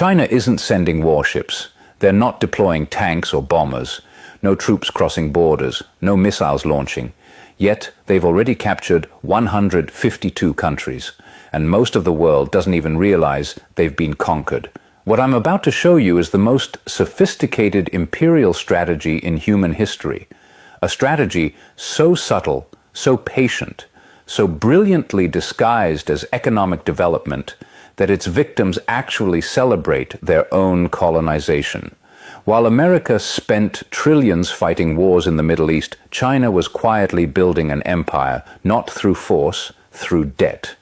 China isn't sending warships. They're not deploying tanks or bombers. No troops crossing borders. No missiles launching. Yet they've already captured 152 countries. And most of the world doesn't even realize they've been conquered. What I'm about to show you is the most sophisticated imperial strategy in human history. A strategy so subtle, so patient, so brilliantly disguised as economic development that its victims actually celebrate their own colonization. While America spent trillions fighting wars in the Middle East, China was quietly building an empire, not through force, through debt.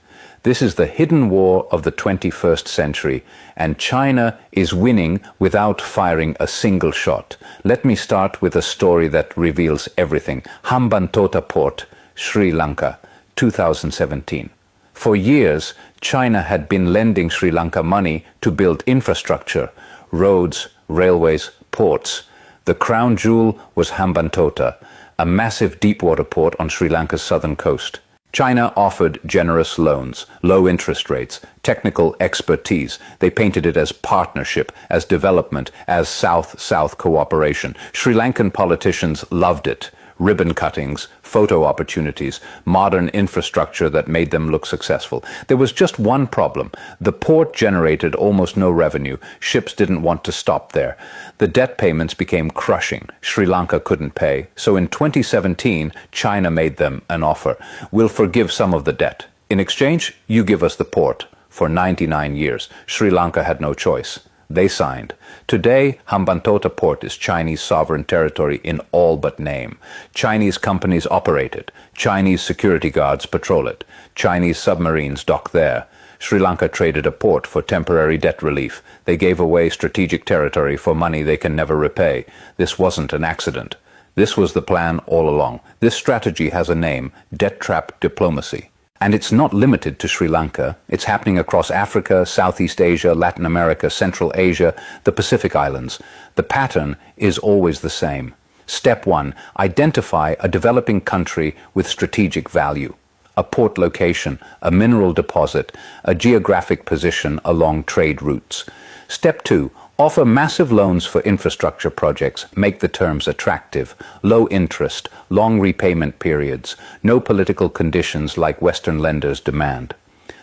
This is the hidden war of the 21st century, and China is winning without firing a single shot. Let me start with a story that reveals everything. Hambantota Port, Sri Lanka, 2017. For years, China had been lending Sri Lanka money to build infrastructure, roads, railways, ports. The crown jewel was Hambantota, a massive deepwater port on Sri Lanka's southern coast. China offered generous loans, low interest rates, technical expertise. They painted it as partnership, as development, as South-South cooperation. Sri Lankan politicians loved it. Ribbon cuttings, photo opportunities, modern infrastructure that made them look successful. There was just one problem. The port generated almost no revenue. Ships didn't want to stop there. The debt payments became crushing. Sri Lanka couldn't pay. So in 2017, China made them an offer. We'll forgive some of the debt. In exchange, you give us the port for 99 years. Sri Lanka had no choice. They signed. Today, Hambantota Port is Chinese sovereign territory in all but name. Chinese companies operate it. Chinese security guards patrol it. Chinese submarines dock there. Sri Lanka traded a port for temporary debt relief. They gave away strategic territory for money they can never repay. This wasn't an accident. This was the plan all along. This strategy has a name: debt trap diplomacy. And it's not limited to Sri Lanka. It's happening across Africa, Southeast Asia, Latin America, Central Asia, the Pacific Islands. The pattern is always the same. Step 1, identify a developing country with strategic value. A port location, a mineral deposit, a geographic position along trade routes. Step 2, offer massive loans for infrastructure projects. Make the terms attractive. Low interest, long repayment periods, no political conditions like Western lenders demand.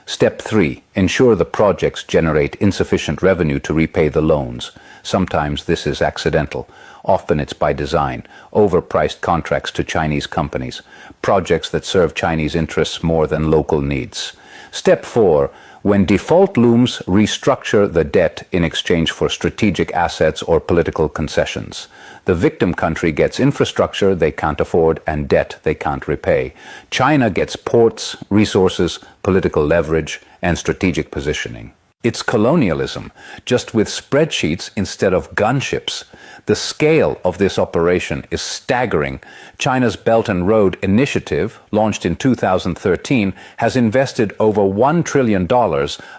Step 3, ensure the projects generate insufficient revenue to repay the loans. Sometimes this is accidental. Often it's by design. Overpriced contracts to Chinese companies. Projects that serve Chinese interests more than local needs. Step 4, when default looms, restructure the debt in exchange for strategic assets or political concessions. The victim country gets infrastructure they can't afford and debt they can't repay. China gets ports, resources, political leverage, and strategic positioning. It's colonialism, just with spreadsheets instead of gunships. The scale of this operation is staggering. China's Belt and Road Initiative, launched in 2013, has invested over $1 trillion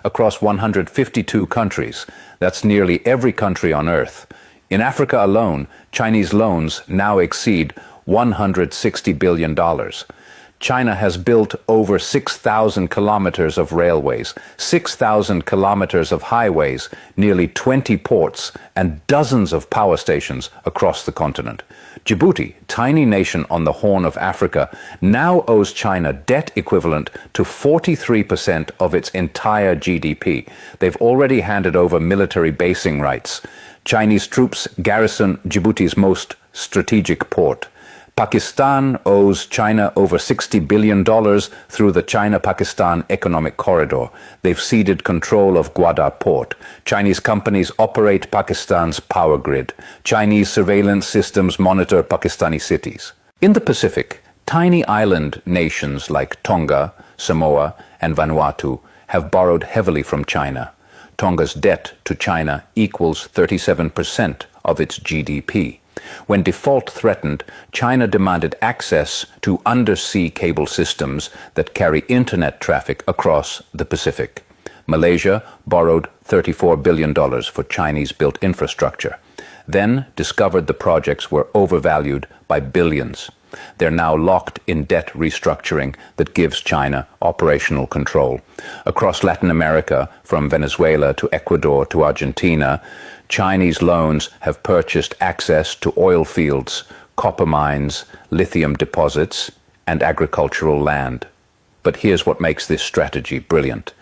across 152 countries. That's nearly every country on Earth. In Africa alone, Chinese loans now exceed $160 billion. China has built over 6,000 kilometers of railways, 6,000 kilometers of highways, nearly 20 ports, and dozens of power stations across the continent. Djibouti, tiny nation on the Horn of Africa, now owes China debt equivalent to 43% of its entire GDP. They've already handed over military basing rights. Chinese troops garrison Djibouti's most strategic port. Pakistan owes China over $60 billion through the China-Pakistan Economic Corridor. They've ceded control of Gwadar Port. Chinese companies operate Pakistan's power grid. Chinese surveillance systems monitor Pakistani cities. In the Pacific, tiny island nations like Tonga, Samoa, and Vanuatu have borrowed heavily from China. Tonga's debt to China equals 37% of its GDP. When default threatened, China demanded access to undersea cable systems that carry internet traffic across the Pacific. Malaysia borrowed $34 billion for Chinese-built infrastructure, then discovered the projects were overvalued by billions. They're now locked in debt restructuring that gives China operational control. Across Latin America, from Venezuela to Ecuador to Argentina, Chinese loans have purchased access to oil fields, copper mines, lithium deposits, and agricultural land. But here's what makes this strategy brilliant.